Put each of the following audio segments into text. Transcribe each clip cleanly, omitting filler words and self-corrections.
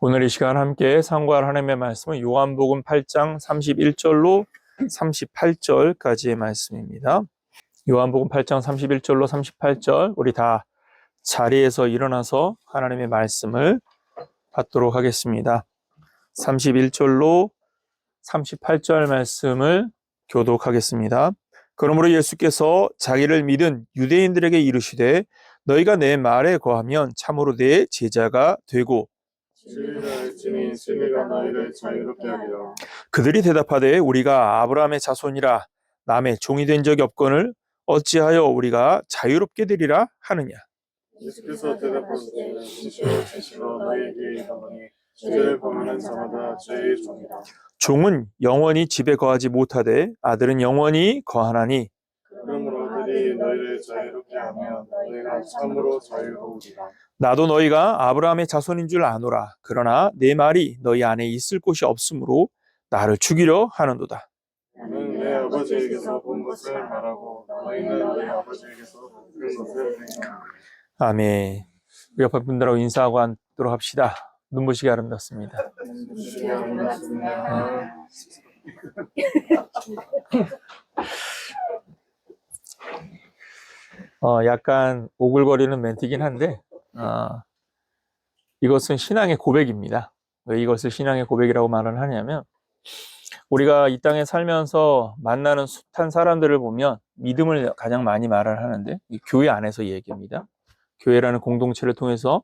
오늘 이 시간 함께 상고할 하나님의 말씀은 요한복음 8장 31절로 38절까지의 말씀입니다. 요한복음 8장 31절로 38절, 우리 다 자리에서 일어나서 하나님의 말씀을 받도록 하겠습니다. 31절로 38절 말씀을 교독하겠습니다. 그러므로 예수께서 자기를 믿은 유대인들에게 이르시되 너희가 내 말에 거하면 참으로 내 제자가 되고 진리를 알지니 진리가 너희를 자유롭게 하리라. 그들이 대답하되 우리가 아브라함의 자손이라 남의 종이 된 적이 없거늘 어찌하여 우리가 자유롭게 되리라 하느냐. 예수께서 대답하시되 진실로 너희에게 이르노니 주를 범하는 자마다 죄의 종이라. 종은 영원히 집에 거하지 못하되 아들은 영원히 거하나니 그러므로 아들이 너희를 자유롭게 하면 너희가 참으로 자유로우리라. 나도 너희가 아브라함의 자손인 줄 아노라. 그러나 내 말이 너희 안에 있을 곳이 없으므로 나를 죽이려 하는도다. 나는 내 아버지에게서 본 것을 말하고 너희는 너희 아버지에게서 들은 것을 행하라. 아멘. 우리 옆에 분들하고 인사하고 앉도록 합시다. 눈부시게 아름답습니다. 약간 오글거리는 멘트이긴 한데 이것은 신앙의 고백입니다. 왜 이것을 신앙의 고백이라고 말을 하냐면 우리가 이 땅에 살면서 만나는 숱한 사람들을 보면 믿음을 가장 많이 말을 하는데 이 교회 안에서 얘기입니다. 교회라는 공동체를 통해서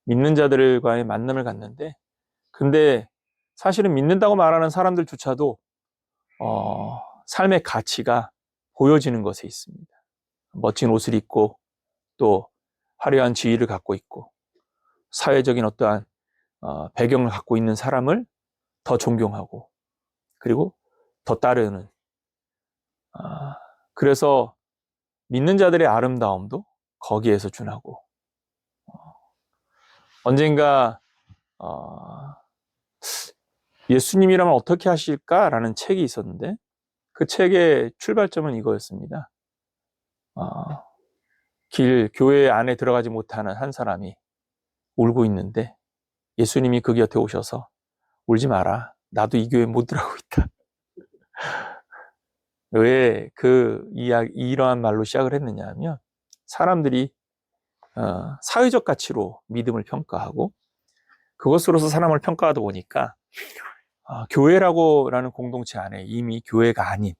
믿는 자들과의 만남을 갖는데 근데 사실은 믿는다고 말하는 사람들조차도 삶의 가치가 보여지는 것에 있습니다. 멋진 옷을 입고 또 화려한 지위를 갖고 있고 사회적인 어떠한 배경을 갖고 있는 사람을 더 존경하고 그리고 더 따르는 그래서 믿는 자들의 아름다움도 거기에서 준하고 언젠가 예수님이라면 어떻게 하실까라는 책이 있었는데 그 책의 출발점은 이거였습니다. 교회 안에 들어가지 못하는 한 사람이 울고 있는데 예수님이 그 곁에 오셔서 울지 마라. 나도 이 교회에 못 들어가고 있다. 왜 이러한 말로 시작을 했느냐 하면 사람들이 사회적 가치로 믿음을 평가하고 그것으로서 사람을 평가하다 보니까 교회라는 공동체 안에 이미 교회가 아닌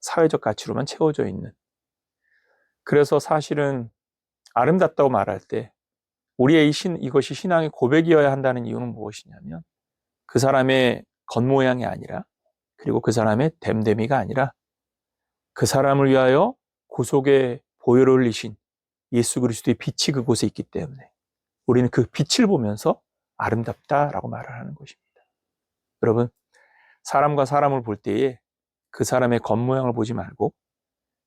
사회적 가치로만 채워져 있는 그래서 사실은 아름답다고 말할 때 우리의 이것이 신앙의 고백이어야 한다는 이유는 무엇이냐면 그 사람의 겉모양이 아니라 그리고 그 사람의 됨됨이가 아니라 그 사람을 위하여 구속의 보혈을 흘리신 예수 그리스도의 빛이 그곳에 있기 때문에 우리는 그 빛을 보면서 아름답다라고 말을 하는 것입니다. 여러분, 사람과 사람을 볼 때에 그 사람의 겉모양을 보지 말고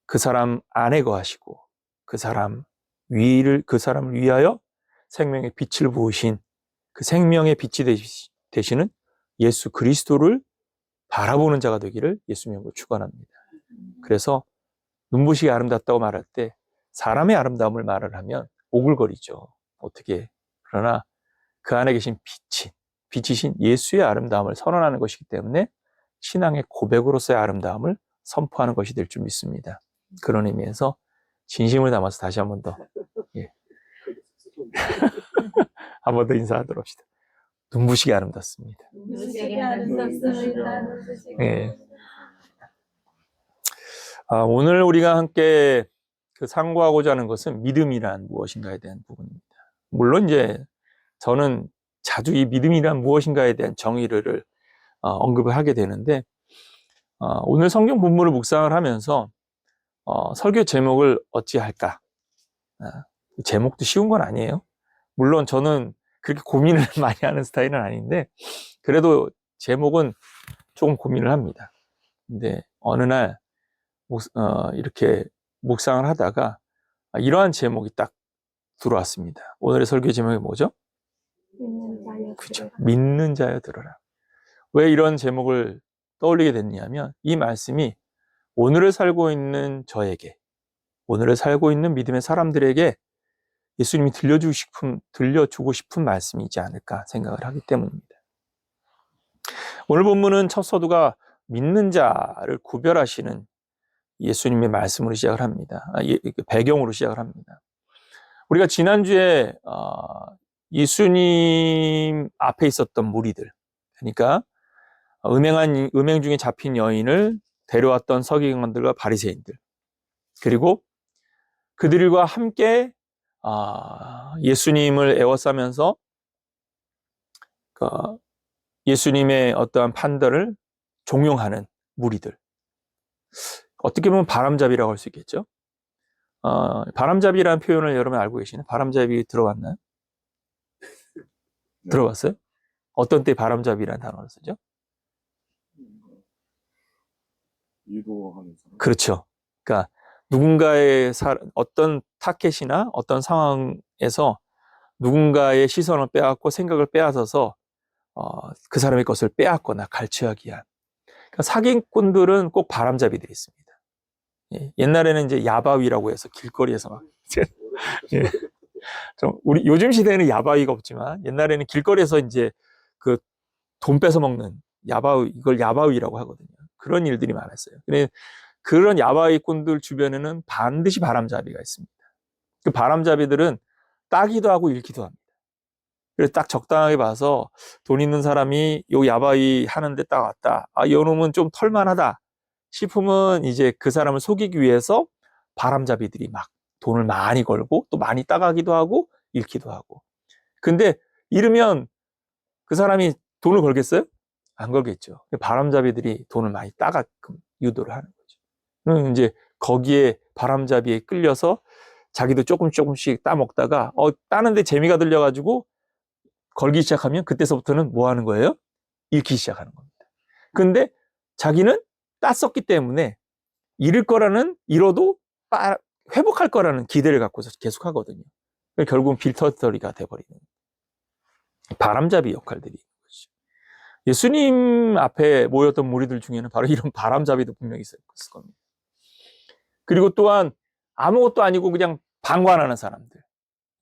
그 사람 안에 거하시고 그 사람을 위하여 생명의 빛을 부으신 그 생명의 빛이 되시는 예수 그리스도를 바라보는 자가 되기를 예수님으로 축원합니다. 그래서 눈부시게 아름답다고 말할 때 사람의 아름다움을 말을 하면 오글거리죠. 어떻게? 그러나 그 안에 계신 빛이신 예수의 아름다움을 선언하는 것이기 때문에 신앙의 고백으로서의 아름다움을 선포하는 것이 될 줄 믿습니다. 그런 의미에서 진심을 담아서 다시 한 번 더 한 번 더 인사하도록 합시다. 눈부시게 아름답습니다. 눈부시게 아름답습니다. 예. 오늘 우리가 함께 상고하고자 하는 것은 믿음이란 무엇인가에 대한 부분입니다. 물론 이제 저는 자주 이 믿음이란 무엇인가에 대한 정의를 언급을 하게 되는데 오늘 성경 본문을 묵상을 하면서 설교 제목을 어찌할까? 제목도 쉬운 건 아니에요. 물론 저는 그렇게 고민을 많이 하는 스타일은 아닌데 그래도 제목은 조금 고민을 합니다. 근데 어느 날 이렇게 묵상을 하다가 이러한 제목이 딱 들어왔습니다. 오늘의 설교 제목이 뭐죠? 그렇죠. 믿는 자여 들어라. 왜 이런 제목을 떠올리게 됐냐면 이 말씀이 오늘을 살고 있는 저에게, 오늘을 살고 있는 믿음의 사람들에게 예수님이 들려주고 싶은 말씀이지 않을까 생각을 하기 때문입니다. 오늘 본문은 첫 서두가 믿는 자를 구별하시는 예수님의 말씀으로 시작을 합니다. 배경으로 시작을 합니다. 우리가 지난주에 예수님 앞에 있었던 무리들, 그러니까 음행 중에 잡힌 여인을 데려왔던 서기관들과 바리새인들, 그리고 그들과 함께 예수님을 에워싸면서 예수님의 어떠한 판단을 종용하는 무리들, 어떻게 보면 바람잡이라고 할 수 있겠죠. 바람잡이라는 표현을 여러분 알고 계시나요? 바람잡이 들어봤나요? 네. 들어봤어요? 어떤 때 바람잡이라는 단어를 쓰죠? 유도하는 사람. 그렇죠. 그러니까 누군가의 어떤 타켓이나 어떤 상황에서 누군가의 시선을 빼앗고 생각을 빼앗아서 그 사람의 것을 빼앗거나 갈취하기 위한. 그러니까 사기꾼들은 꼭 바람잡이들이 있습니다. 예, 옛날에는 이제 야바위라고 해서 길거리에서 막 예. 우리 요즘 시대에는 야바위가 없지만 옛날에는 길거리에서 이제 그 돈 뺏어 먹는 야바위, 이걸 야바위라고 하거든요. 그런 일들이 많았어요. 그런 야바위꾼들 주변에는 반드시 바람잡이가 있습니다. 그 바람잡이들은 따기도 하고 잃기도 합니다. 그래서 딱 적당하게 봐서 돈 있는 사람이 요 야바위 하는데 딱 왔다. 요 놈은 좀 털만하다 싶으면 이제 그 사람을 속이기 위해서 바람잡이들이 막 돈을 많이 걸고 또 많이 따가기도 하고 잃기도 하고. 근데 잃으면 그 사람이 돈을 걸겠어요? 안 걸겠죠. 바람잡이들이 돈을 많이 따가끔 유도를 하는 거죠. 그럼 이제 거기에 바람잡이에 끌려서 자기도 조금씩 따먹다가 따는데 재미가 들려가지고 걸기 시작하면 그때서부터는 뭐 하는 거예요? 잃기 시작하는 겁니다. 근데 자기는 땄었기 때문에 잃어도 회복할 거라는 기대를 갖고서 계속 하거든요. 결국은 빌터터리가 돼버리는 바람잡이 역할들이 있는 거죠. 예수님 앞에 모였던 무리들 중에는 바로 이런 바람잡이도 분명히 있었을 겁니다. 그리고 또한 아무것도 아니고 그냥 방관하는 사람들.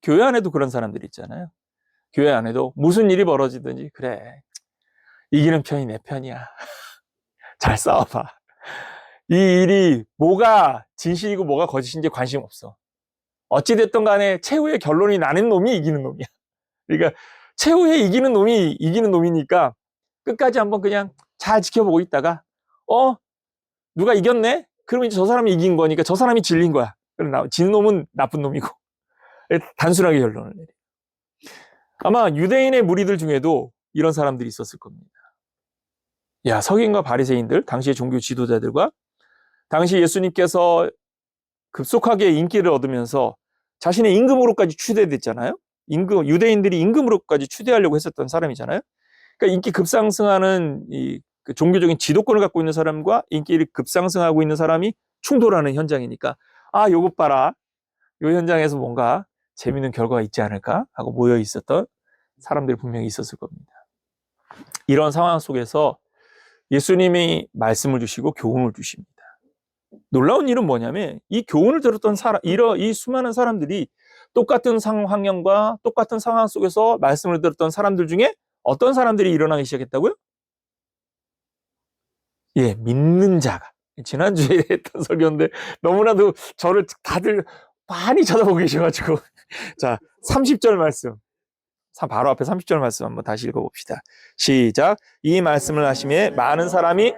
교회 안에도 그런 사람들이 있잖아요. 교회 안에도 무슨 일이 벌어지든지 그래, 이기는 편이 내 편이야. 잘 싸워봐. 이 일이 뭐가 진실이고 뭐가 거짓인지 관심 없어. 어찌됐든 간에 최후의 결론이 나는 놈이 이기는 놈이야. 그러니까 최후에 이기는 놈이 이기는 놈이니까 끝까지 한번 그냥 잘 지켜보고 있다가 누가 이겼네? 그러면 이제 저 사람이 이긴 거니까 저 사람이 질린 거야. 그럼 진 놈은 나쁜 놈이고. 단순하게 결론을 내려. 아마 유대인의 무리들 중에도 이런 사람들이 있었을 겁니다. 야, 서기관과 바리새인들, 당시의 종교 지도자들과 당시 예수님께서 급속하게 인기를 얻으면서 자신의 임금으로까지 추대됐잖아요. 유대인들이 임금으로까지 추대하려고 했었던 사람이잖아요. 그러니까 인기 급상승하는 그 종교적인 지도권을 갖고 있는 사람과 인기를 급상승하고 있는 사람이 충돌하는 현장이니까 요것 봐라. 요 현장에서 뭔가 재미있는 결과가 있지 않을까 하고 모여 있었던 사람들이 분명히 있었을 겁니다. 이런 상황 속에서 예수님이 말씀을 주시고 교훈을 주십니다. 놀라운 일은 뭐냐면 이 교훈을 들었던 이 수많은 사람들이 똑같은 환경과 똑같은 상황 속에서 말씀을 들었던 사람들 중에 어떤 사람들이 일어나기 시작했다고요? 예, 믿는 자가. 지난주에 했던 설교인데 너무나도 저를 다들 많이 쳐다보고 계셔가지고 자, 30절 말씀, 바로 앞에 30절 말씀 한번 다시 읽어봅시다. 시작. 이 말씀을 하심에 많은 사람이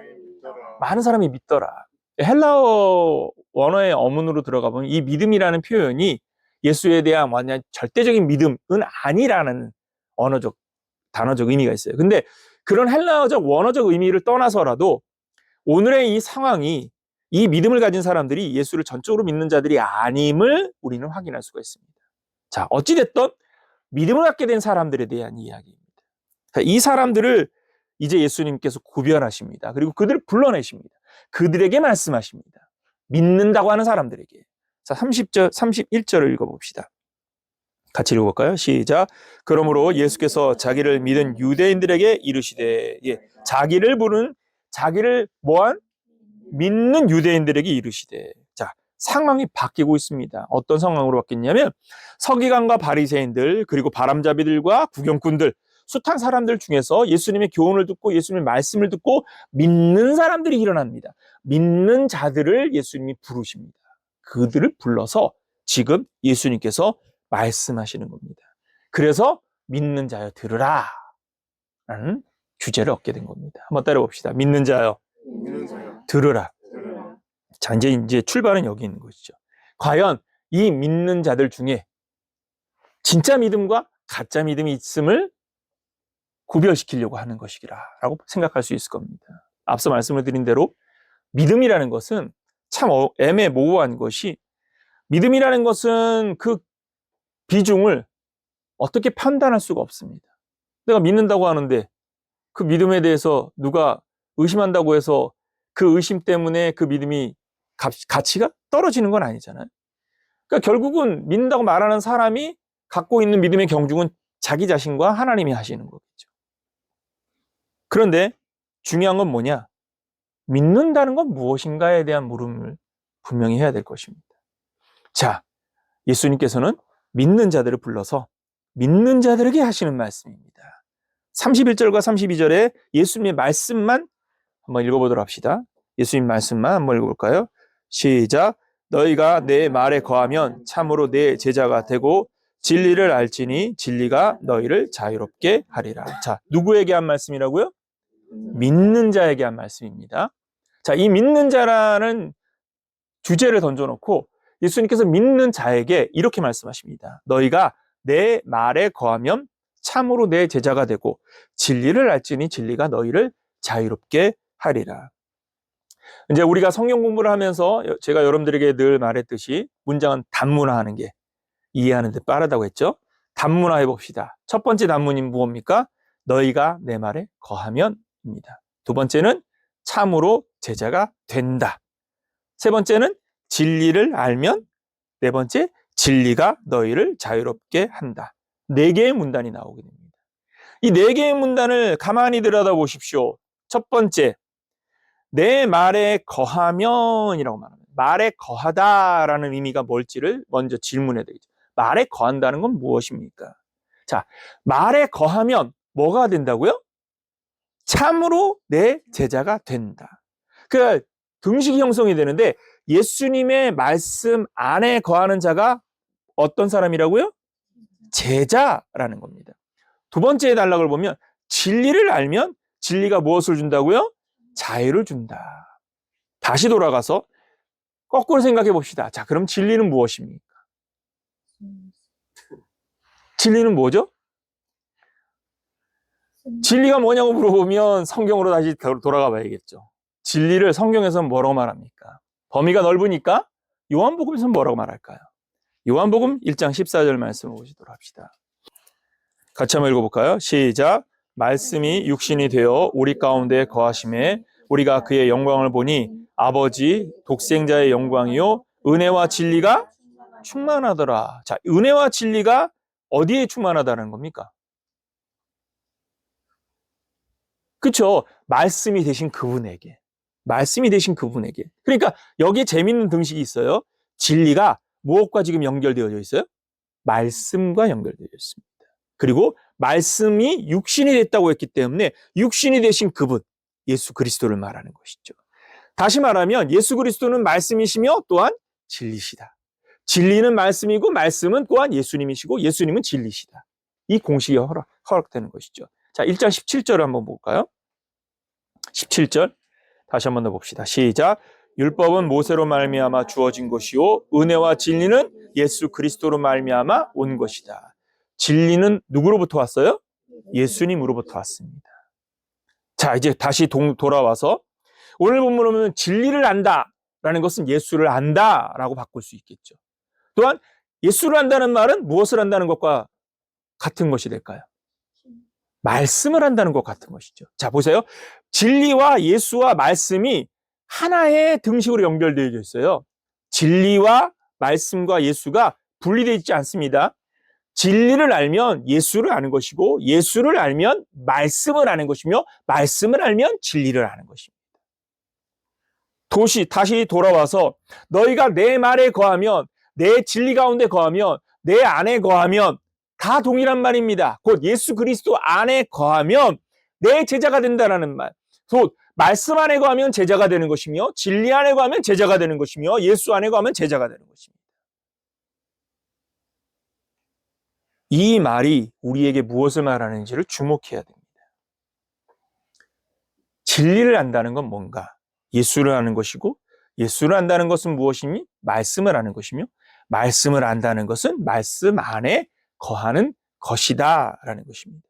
믿더라. 헬라어 원어의 어문으로 들어가 보면 이 믿음이라는 표현이 예수에 대한 완전 절대적인 믿음은 아니라는 단어적 의미가 있어요. 근데 그런 헬라어적 원어적 의미를 떠나서라도 오늘의 이 상황이 이 믿음을 가진 사람들이 예수를 전적으로 믿는 자들이 아님을 우리는 확인할 수가 있습니다. 자, 어찌됐든 믿음을 갖게 된 사람들에 대한 이야기입니다. 자, 이 사람들을 이제 예수님께서 구별하십니다. 그리고 그들을 불러내십니다. 그들에게 말씀하십니다. 믿는다고 하는 사람들에게. 자, 31절을 읽어봅시다. 같이 읽어볼까요? 시작. 그러므로 예수께서 자기를 믿은 유대인들에게 이르시되, 자기를 믿는 유대인들에게 이르시되. 자, 상황이 바뀌고 있습니다. 어떤 상황으로 바뀌었냐면 서기관과 바리새인들 그리고 바람잡이들과 구경꾼들 숱한 사람들 중에서 예수님의 교훈을 듣고 예수님의 말씀을 듣고 믿는 사람들이 일어납니다. 믿는 자들을 예수님이 부르십니다. 그들을 불러서 지금 예수님께서 말씀하시는 겁니다. 그래서 믿는 자여 들으라 라는 주제를 얻게 된 겁니다. 한번 따라봅시다. 믿는 자여 믿는 자여 들으라. 들으라. 자, 이제 출발은 여기 있는 것이죠. 과연 이 믿는 자들 중에 진짜 믿음과 가짜 믿음이 있음을 구별시키려고 하는 것이라고 생각할 수 있을 겁니다. 앞서 말씀을 드린 대로 믿음이라는 것은 참 애매모호한 것이 믿음이라는 것은 그 비중을 어떻게 판단할 수가 없습니다. 내가 믿는다고 하는데 그 믿음에 대해서 누가 의심한다고 해서 그 의심 때문에 그 믿음이 가치가 떨어지는 건 아니잖아요. 그러니까 결국은 믿는다고 말하는 사람이 갖고 있는 믿음의 경중은 자기 자신과 하나님이 하시는 거겠죠. 그런데 중요한 건 뭐냐? 믿는다는 건 무엇인가에 대한 물음을 분명히 해야 될 것입니다. 자, 예수님께서는 믿는 자들을 불러서 믿는 자들에게 하시는 말씀입니다. 31절과 32절에 예수님의 말씀만 한번 읽어보도록 합시다. 예수님 말씀만 한번 읽어볼까요? 시작. 너희가 내 말에 거하면 참으로 내 제자가 되고 진리를 알지니 진리가 너희를 자유롭게 하리라. 자, 누구에게 한 말씀이라고요? 믿는 자에게 한 말씀입니다. 자, 이 믿는 자라는 주제를 던져놓고 예수님께서 믿는 자에게 이렇게 말씀하십니다. 너희가 내 말에 거하면 참으로 내 제자가 되고 진리를 알지니 진리가 너희를 자유롭게 하리라. 이제 우리가 성경 공부를 하면서 제가 여러분들에게 늘 말했듯이 문장은 단문화하는 게 이해하는 데 빠르다고 했죠. 단문화해 봅시다. 첫 번째 단문이 무엇입니까? 너희가 내 말에 거하면입니다. 두 번째는 참으로 제자가 된다. 세 번째는 진리를 알면, 네 번째 진리가 너희를 자유롭게 한다. 네 개의 문단이 나오게 됩니다. 이 네 개의 문단을 가만히 들여다보십시오. 첫 번째, 내 말에 거하면이라고 말합니다. 말에 거하다라는 의미가 뭘지를 먼저 질문해야 되겠죠. 말에 거한다는 건 무엇입니까? 자, 말에 거하면 뭐가 된다고요? 참으로 내 제자가 된다. 그 등식이 형성이 되는데 예수님의 말씀 안에 거하는 자가 어떤 사람이라고요? 제자라는 겁니다. 두 번째 단락을 보면 진리를 알면 진리가 무엇을 준다고요? 자유를 준다. 다시 돌아가서 거꾸로 생각해 봅시다. 자, 그럼 진리는 무엇입니까? 진리는 뭐죠? 진리가 뭐냐고 물어보면 성경으로 다시 돌아가 봐야겠죠. 진리를 성경에서는 뭐라고 말합니까? 범위가 넓으니까 요한복음에서는 뭐라고 말할까요? 요한복음 1장 14절 말씀을 보시도록 합시다. 같이 한번 읽어볼까요? 시작. 말씀이 육신이 되어 우리 가운데 거하심에 우리가 그의 영광을 보니 아버지 독생자의 영광이요 은혜와 진리가 충만하더라. 자, 은혜와 진리가 어디에 충만하다는 겁니까? 그렇죠. 말씀이 되신 그분에게. 말씀이 되신 그분에게. 그러니까 여기에 재밌는 등식이 있어요. 진리가 무엇과 지금 연결되어져 있어요? 말씀과 연결되어 있습니다. 그리고 말씀이 육신이 됐다고 했기 때문에 육신이 되신 그분, 예수 그리스도를 말하는 것이죠. 다시 말하면 예수 그리스도는 말씀이시며 또한 진리시다. 진리는 말씀이고 말씀은 또한 예수님이시고 예수님은 진리시다. 이 공식이 허락되는 것이죠. 자, 1장 17절을 한번 볼까요? 17절 다시 한번 더 봅시다. 시작. 율법은 모세로 말미암아 주어진 것이요 은혜와 진리는 예수 그리스도로 말미암아 온 것이다. 진리는 누구로부터 왔어요? 예수님으로부터 왔습니다. 자, 이제 다시 돌아와서 오늘 본문을 보면 진리를 안다라는 것은 예수를 안다라고 바꿀 수 있겠죠. 또한 예수를 안다는 말은 무엇을 안다는 것과 같은 것이 될까요? 말씀을 한다는 것 같은 것이죠. 자, 보세요. 진리와 예수와 말씀이 하나의 등식으로 연결되어 있어요. 진리와 말씀과 예수가 분리되어 있지 않습니다. 진리를 알면 예수를 아는 것이고 예수를 알면 말씀을 아는 것이며 말씀을 알면 진리를 아는 것입니다. 다시 돌아와서 너희가 내 말에 거하면, 내 진리 가운데 거하면, 내 안에 거하면 다 동일한 말입니다. 곧 예수 그리스도 안에 거하면 내 제자가 된다라는 말. 곧 말씀 안에 거하면 제자가 되는 것이며, 진리 안에 거하면 제자가 되는 것이며, 예수 안에 거하면 제자가 되는 것입니다. 이 말이 우리에게 무엇을 말하는지를 주목해야 됩니다. 진리를 안다는 건 뭔가? 예수를 아는 것이고, 예수를 안다는 것은 무엇이니? 말씀을 아는 것이며, 말씀을 안다는 것은 말씀 안에 거하는 것이다 라는 것입니다.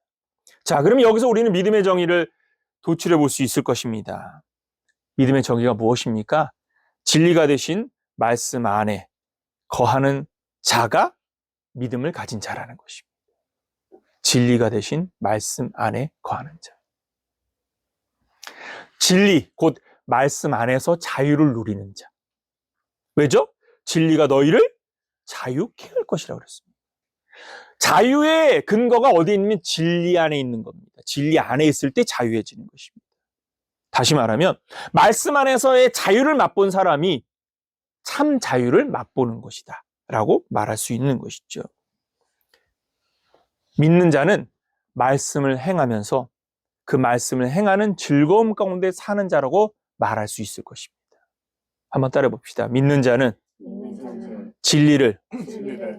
자, 그럼 여기서 우리는 믿음의 정의를 도출해 볼 수 있을 것입니다. 믿음의 정의가 무엇입니까? 진리가 되신 말씀 안에 거하는 자가 믿음을 가진 자라는 것입니다. 진리가 되신 말씀 안에 거하는 자. 진리, 곧 말씀 안에서 자유를 누리는 자. 왜죠? 진리가 너희를 자유케 할 것이라고 그랬습니다. 자유의 근거가 어디에 있냐면 진리 안에 있는 겁니다. 진리 안에 있을 때 자유해지는 것입니다. 다시 말하면 말씀 안에서의 자유를 맛본 사람이 참 자유를 맛보는 것이다 라고 말할 수 있는 것이죠. 믿는 자는 말씀을 행하면서 그 말씀을 행하는 즐거움 가운데 사는 자라고 말할 수 있을 것입니다. 한번 따라 봅시다. 믿는 자는 진리를,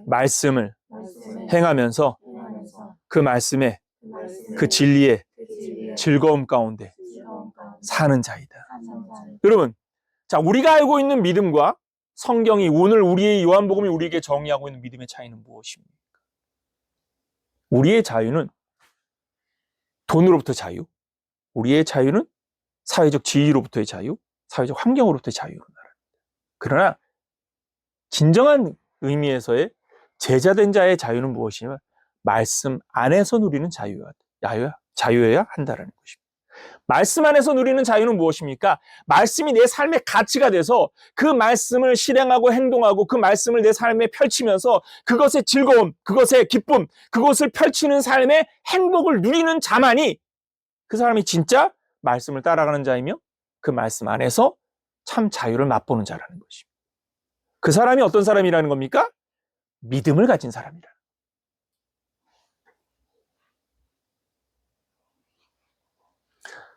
말씀을 행하면서 그 말씀에, 그 진리에 즐거움 가운데 사는 자이다. 여러분, 자, 우리가 알고 있는 믿음과 성경이 오늘 우리의 요한복음이 우리에게 정의하고 있는 믿음의 차이는 무엇입니까? 우리의 자유는 돈으로부터 자유, 우리의 자유는 사회적 지위로부터의 자유, 사회적 환경으로부터의 자유로 말합니다. 그러나 진정한 의미에서의 제자된 자의 자유는 무엇이냐면 말씀 안에서 누리는 자유여야 한다는 것입니다. 말씀 안에서 누리는 자유는 무엇입니까? 말씀이 내 삶의 가치가 돼서 그 말씀을 실행하고 행동하고 그 말씀을 내 삶에 펼치면서 그것의 즐거움, 그것의 기쁨, 그것을 펼치는 삶의 행복을 누리는 자만이 그 사람이 진짜 말씀을 따라가는 자이며 그 말씀 안에서 참 자유를 맛보는 자라는 것입니다. 그 사람이 어떤 사람이라는 겁니까? 믿음을 가진 사람이라.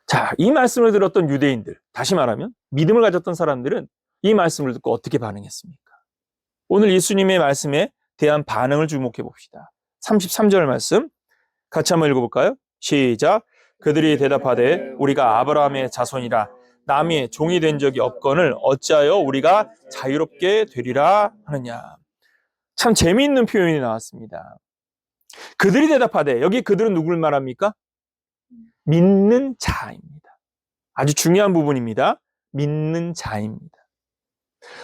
자, 이 말씀을 들었던 유대인들, 다시 말하면 믿음을 가졌던 사람들은 이 말씀을 듣고 어떻게 반응했습니까? 오늘 예수님의 말씀에 대한 반응을 주목해 봅시다. 33절 말씀 같이 한번 읽어볼까요? 시작. 그들이 대답하되 우리가 아브라함의 자손이라 남의 종이 된 적이 없거늘 어찌하여 우리가 자유롭게 되리라 하느냐. 참 재미있는 표현이 나왔습니다. 그들이 대답하되, 여기 그들은 누구를 말합니까? 믿는 자입니다. 아주 중요한 부분입니다. 믿는 자입니다.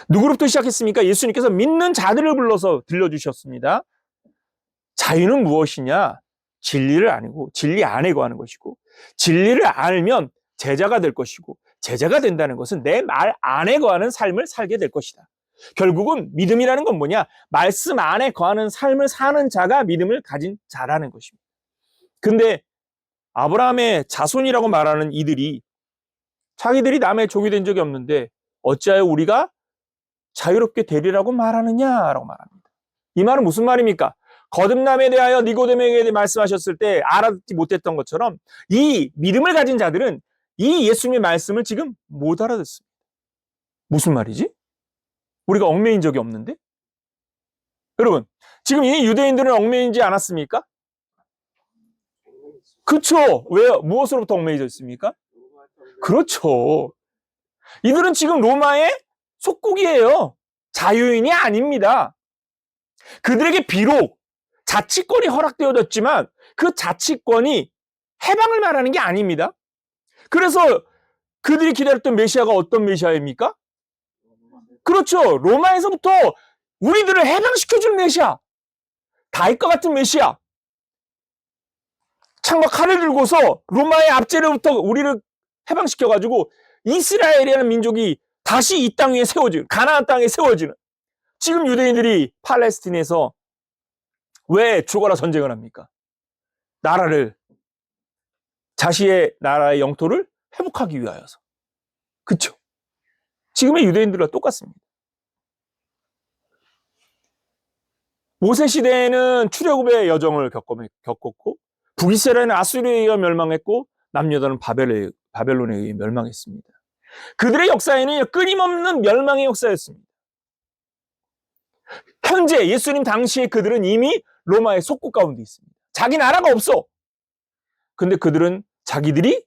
누구로부터 시작했습니까? 예수님께서 믿는 자들을 불러서 들려주셨습니다. 자유는 무엇이냐? 진리를 아니고 진리 안에 거하는 것이고, 진리를 알면 제자가 될 것이고, 제자가 된다는 것은 내 말 안에 거하는 삶을 살게 될 것이다. 결국은 믿음이라는 건 뭐냐? 말씀 안에 거하는 삶을 사는 자가 믿음을 가진 자라는 것입니다. 근데 아브라함의 자손이라고 말하는 이들이 자기들이 남의 종이 된 적이 없는데 어찌하여 우리가 자유롭게 되리라고 말하느냐라고 말합니다. 이 말은 무슨 말입니까? 거듭남에 대하여 니고데모에게 말씀하셨을 때 알아듣지 못했던 것처럼 이 믿음을 가진 자들은 이 예수님의 말씀을 지금 못 알아듣습니다. 무슨 말이지? 우리가 얽매인 적이 없는데? 여러분, 지금 이 유대인들은 얽매이지 않았습니까? 그렇죠. 왜요? 무엇으로부터 얽매이져 있습니까? 그렇죠. 이들은 지금 로마의 속국이에요. 자유인이 아닙니다. 그들에게 비록 자치권이 허락되어졌지만 그 자치권이 해방을 말하는 게 아닙니다. 그래서 그들이 기다렸던 메시아가 어떤 메시아입니까? 그렇죠. 로마에서부터 우리들을 해방시켜줄 메시아, 다윗과 같은 메시아, 창과 칼을 들고서 로마의 압제로부터 우리를 해방시켜가지고 이스라엘이라는 민족이 다시 이 땅 위에 세워지는, 가나안 땅에 세워지는. 지금 유대인들이 팔레스틴에서 왜 죽어라 전쟁을 합니까? 나라를, 자신의 나라의 영토를 회복하기 위하여서. 그렇죠? 지금의 유대인들과 똑같습니다. 모세 시대에는 출애굽의 여정을 겪었고 북이스라엘은 아수르에 의해 멸망했고 남유다는 바벨론에 의해 멸망했습니다. 그들의 역사에는 끊임없는 멸망의 역사였습니다. 현재 예수님 당시에 그들은 이미 로마의 속국 가운데 있습니다. 자기 나라가 없어. 근데 그들은 자기들이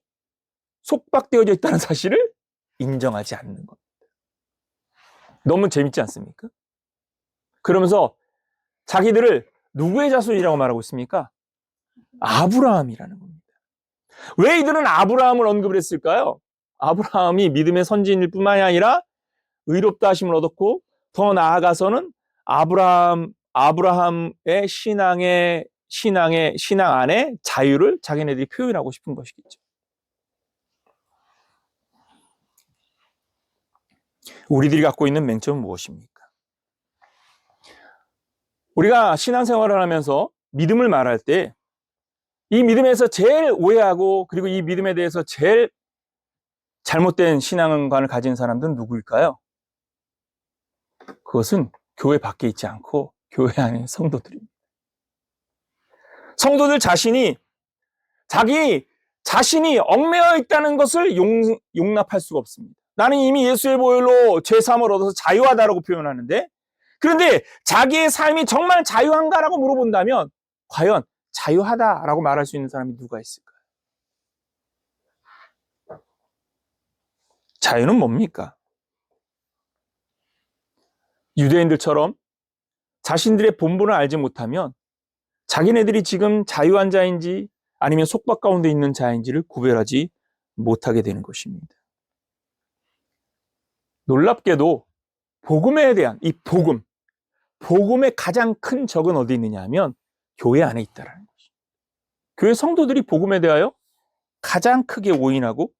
속박되어져 있다는 사실을 인정하지 않는 겁니다. 너무 재밌지 않습니까? 그러면서 자기들을 누구의 자손이라고 말하고 있습니까? 아브라함이라는 겁니다. 왜 이들은 아브라함을 언급을 했을까요? 아브라함이 믿음의 선지인일 뿐만이 아니라 의롭다 하심을 얻었고 더 나아가서는 아브라함의 신앙 안에 자유를 자기네들이 표현하고 싶은 것이겠죠. 우리들이 갖고 있는 맹점은 무엇입니까? 우리가 신앙생활을 하면서 믿음을 말할 때 이 믿음에서 제일 오해하고 그리고 이 믿음에 대해서 제일 잘못된 신앙관을 가진 사람들은 누구일까요? 그것은 교회 밖에 있지 않고 교회 안에 성도들입니다. 성도들 자신이 자기 자신이 얽매여 있다는 것을 용납할 수가 없습니다. 나는 이미 예수의 보혈로 죄사함을 얻어서 자유하다라고 표현하는데 그런데 자기의 삶이 정말 자유한가라고 물어본다면 과연 자유하다라고 말할 수 있는 사람이 누가 있을까요? 자유는 뭡니까? 유대인들처럼 자신들의 본분을 알지 못하면 자기네들이 지금 자유한 자인지 아니면 속박 가운데 있는 자인지를 구별하지 못하게 되는 것입니다. 놀랍게도 복음에 대한 이 복음의 가장 큰 적은 어디 있느냐 하면 교회 안에 있다라는 것입니다. 교회 성도들이 복음에 대하여 가장 크게 오인하고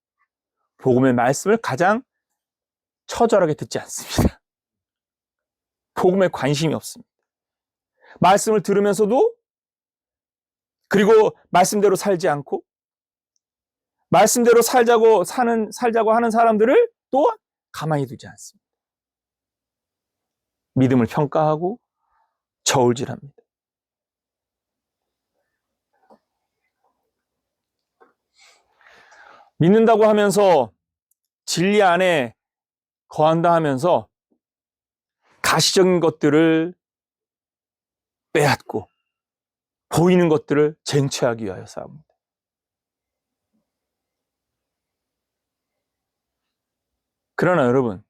복음의 말씀을 가장 처절하게 듣지 않습니다. 복음에 관심이 없습니다. 말씀을 들으면서도 그리고 말씀대로 살지 않고 말씀대로 살자고 하는 사람들을 또한 가만히 두지 않습니다. 믿음을 평가하고 저울질합니다. 믿는다고 하면서 진리 안에 거한다 하면서 가시적인 것들을 빼앗고 보이는 것들을 쟁취하기 위하여 싸웁니다. 그러나 여러분,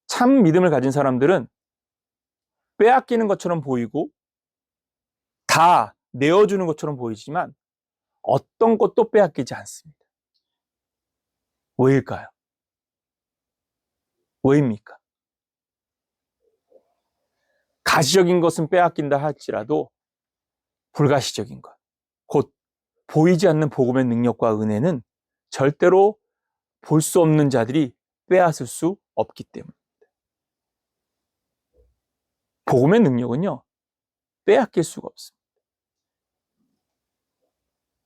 참 믿음을 가진 사람들은 빼앗기는 것처럼 보이고 다 내어주는 것처럼 보이지만 어떤 것도 빼앗기지 않습니다. 왜일까요? 왜입니까? 가시적인 것은 빼앗긴다 할지라도 불가시적인 것, 곧 보이지 않는 복음의 능력과 은혜는 절대로 볼 수 없는 자들이 빼앗을 수 없기 때문입니다. 복음의 능력은요, 빼앗길 수가 없습니다.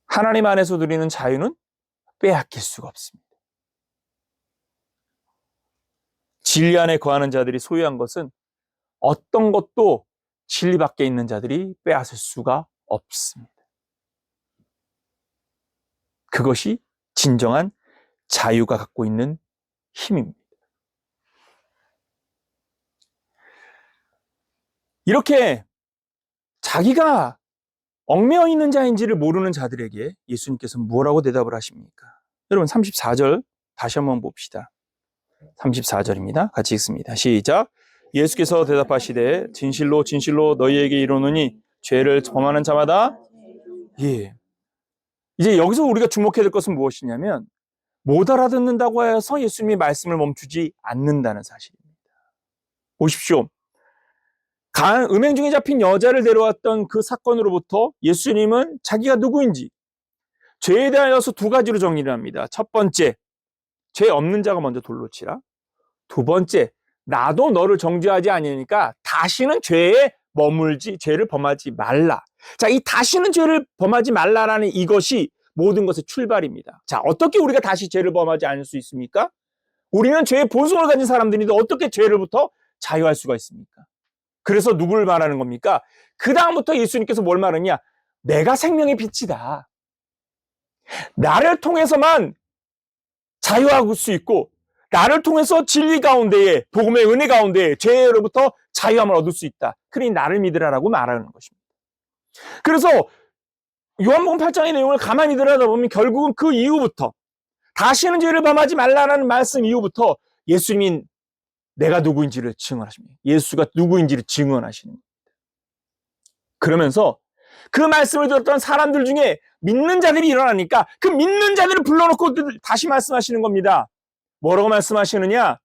하나님 안에서 누리는 자유는 빼앗길 수가 없습니다. 진리 안에 거하는 자들이 소유한 것은 어떤 것도 진리 밖에 있는 자들이 빼앗을 수가 없습니다. 그것이 진정한 자유가 갖고 있는 힘입니다. 이렇게 자기가 얽매여 있는 자인지를 모르는 자들에게 예수님께서는 뭐라고 대답을 하십니까? 여러분 34절 다시 한번 봅시다. 34절입니다. 같이 읽습니다. 시작. 예수께서 대답하시되 진실로 진실로 너희에게 이르노니 죄를 범하는 자마다 이제 여기서 우리가 주목해야 될 것은 무엇이냐면 못 알아듣는다고 해서 예수님이 말씀을 멈추지 않는다는 사실입니다. 보십시오. 음행 중에 잡힌 여자를 데려왔던 그 사건으로부터 예수님은 자기가 누구인지 죄에 대하여서 두 가지로 정리를 합니다. 첫 번째, 죄 없는 자가 먼저 돌로 치라. 두 번째, 나도 너를 정죄하지 아니니까 다시는 죄를 범하지 말라. 자, 이 다시는 죄를 범하지 말라라는 이것이 모든 것의 출발입니다. 자, 어떻게 우리가 다시 죄를 범하지 않을 수 있습니까? 우리는 죄의 본성을 가진 사람들인데 어떻게 죄로부터 자유할 수가 있습니까? 그래서 누구를 말하는 겁니까? 그 다음부터 예수님께서 뭘 말하냐? 내가 생명의 빛이다. 나를 통해서만 자유할 수 있고 나를 통해서 진리 가운데에 복음의 은혜 가운데에 죄로부터 자유함을 얻을 수 있다. 그러니 나를 믿으라라고 말하는 것입니다. 그래서 요한복음 8장의 내용을 가만히 들여다보면 결국은 그 이후부터 다시는 죄를 범하지 말라는 말씀 이후부터 예수님이 내가 누구인지를 증언하십니다. 예수가 누구인지를 증언하시는 겁니다. 그러면서 그 말씀을 들었던 사람들 중에 믿는 자들이 일어나니까 그 믿는 자들을 불러놓고 다시 말씀하시는 겁니다. 뭐라고 말씀하시느냐?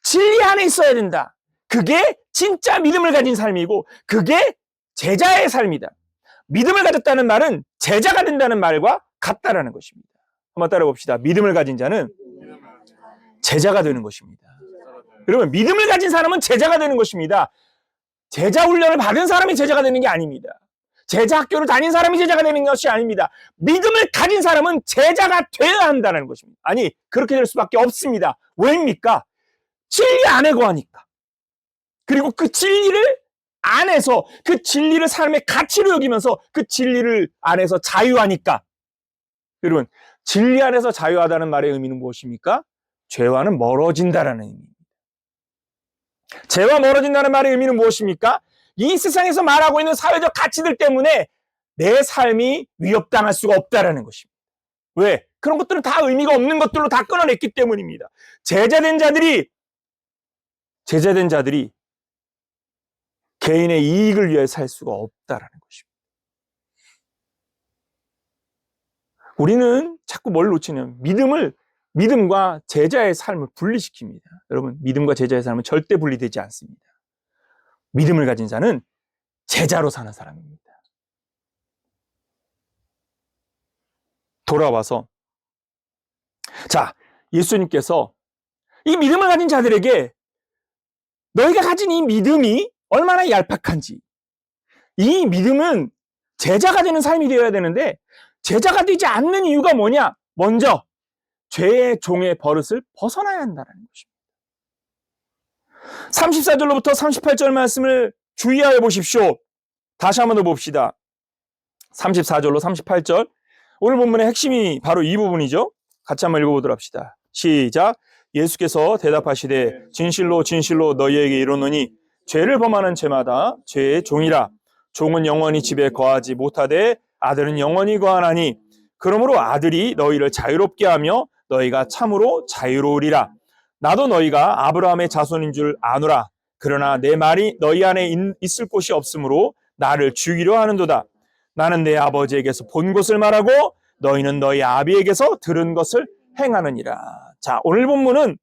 진리 안에 있어야 된다. 그게 진짜 믿음을 가진 삶이고 그게 제자의 삶이다. 믿음을 가졌다는 말은 제자가 된다는 말과 같다라는 것입니다. 한번 따라 봅시다. 믿음을 가진 자는 제자가 되는 것입니다. 여러분, 믿음을 가진 사람은 제자가 되는 것입니다. 제자 훈련을 받은 사람이 제자가 되는 게 아닙니다. 제자 학교를 다닌 사람이 제자가 되는 것이 아닙니다. 믿음을 가진 사람은 제자가 되어야 한다는 것입니다. 아니, 그렇게 될 수밖에 없습니다. 왜입니까? 진리 안에 거하니까. 그리고 그 진리를 안에서 그 진리를 삶의 가치로 여기면서 그 진리를 안에서 자유하니까. 여러분, 진리 안에서 자유하다는 말의 의미는 무엇입니까? 죄와는 멀어진다라는 의미입니다. 죄와 멀어진다는 말의 의미는 무엇입니까? 이 세상에서 말하고 있는 사회적 가치들 때문에 내 삶이 위협당할 수가 없다라는 것입니다. 왜? 그런 것들은 다 의미가 없는 것들로 다 끊어냈기 때문입니다. 제자된 자들이 개인의 이익을 위해 살 수가 없다라는 것입니다. 우리는 자꾸 뭘 놓치냐면 믿음과 제자의 삶을 분리시킵니다. 여러분, 믿음과 제자의 삶은 절대 분리되지 않습니다. 믿음을 가진 자는 제자로 사는 사람입니다. 돌아와서 자, 예수님께서 이 믿음을 가진 자들에게 너희가 가진 이 믿음이 얼마나 얄팍한지, 이 믿음은 제자가 되는 삶이 되어야 되는데 제자가 되지 않는 이유가 뭐냐? 먼저 죄의 종의 버릇을 벗어나야 한다는 것입니다. 34절로부터 38절 말씀을 주의하여 보십시오. 다시 한번 더 봅시다. 34절로 38절. 오늘 본문의 핵심이 바로 이 부분이죠. 같이 한번 읽어보도록 합시다. 시작. 예수께서 대답하시되 진실로 진실로 너희에게 이르노니 죄를 범하는 죄마다 죄의 종이라. 종은 영원히 집에 거하지 못하되 아들은 영원히 거하나니 그러므로 아들이 너희를 자유롭게 하며 너희가 참으로 자유로우리라. 나도 너희가 아브라함의 자손인 줄 아노라. 그러나 내 말이 너희 안에 있을 곳이 없으므로 나를 죽이려 하는도다. 나는 내 아버지에게서 본 것을 말하고 너희는 너희 아비에게서 들은 것을 행하느니라. 자, 오늘 본문은